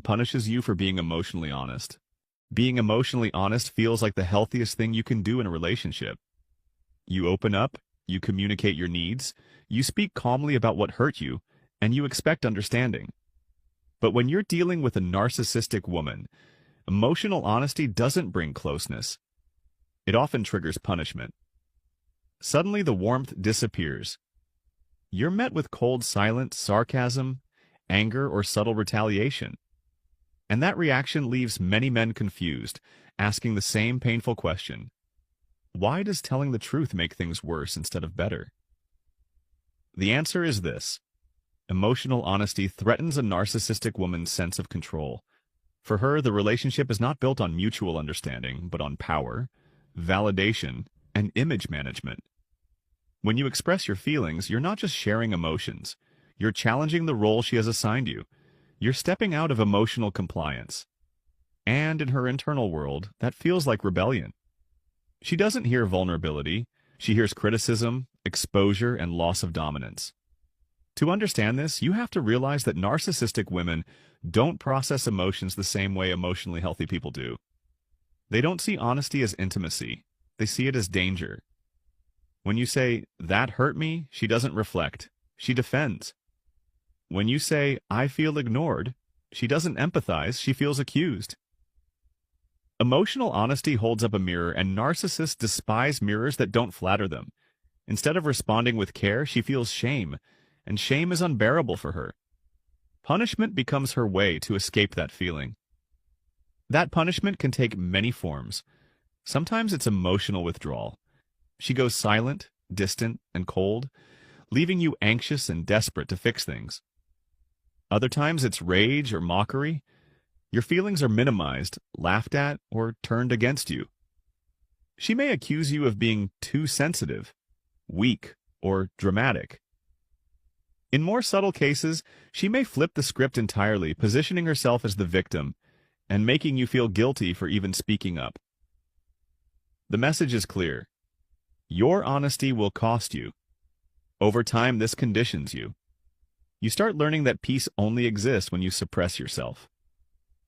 punishes you for being emotionally honest. Being emotionally honest feels like the healthiest thing you can do in a relationship. You open up, you communicate your needs, you speak calmly about what hurt you, and you expect understanding. But when you're dealing with a narcissistic woman, emotional honesty doesn't bring closeness. It often triggers punishment. Suddenly the warmth disappears. You're met with cold silence, sarcasm, anger, or subtle retaliation. And that reaction leaves many men confused, asking the same painful question. Why does telling the truth make things worse instead of better? The answer is this. Emotional honesty threatens a narcissistic woman's sense of control. For her, the relationship is not built on mutual understanding, but on power, validation, and image management. When you express your feelings, you're not just sharing emotions. You're challenging the role she has assigned you. You're stepping out of emotional compliance. And in her internal world, that feels like rebellion. She doesn't hear vulnerability. She hears criticism, exposure, and loss of dominance. To understand this, you have to realize that narcissistic women don't process emotions the same way emotionally healthy people do. They don't see honesty as intimacy. They see it as danger. When you say, "That hurt me," she doesn't reflect. She defends. When you say, "I feel ignored," she doesn't empathize. She feels accused. Emotional honesty holds up a mirror, and narcissists despise mirrors that don't flatter them. Instead of responding with care, she feels shame, and shame is unbearable for her. Punishment becomes her way to escape that feeling. That punishment can take many forms. Sometimes it's emotional withdrawal. She goes silent, distant, and cold, leaving you anxious and desperate to fix things. Other times it's rage or mockery. Your feelings are minimized, laughed at, or turned against you. She may accuse you of being too sensitive, weak, or dramatic. In more subtle cases, she may flip the script entirely, positioning herself as the victim and making you feel guilty for even speaking up. The message is clear. Your honesty will cost you. Over time, this conditions you. You start learning that peace only exists when you suppress yourself.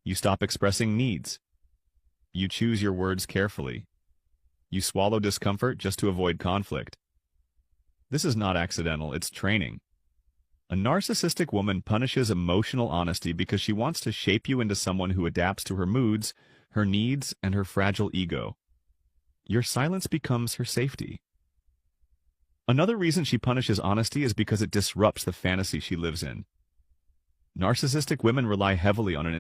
You stop expressing needs. You choose your words carefully. You swallow discomfort just to avoid conflict. This is not accidental, it's training. A narcissistic woman punishes emotional honesty because she wants to shape you into someone who adapts to her moods, her needs, and her fragile ego. Your silence becomes her safety. Another reason she punishes honesty is because it disrupts the fantasy she lives in. Narcissistic women rely heavily on an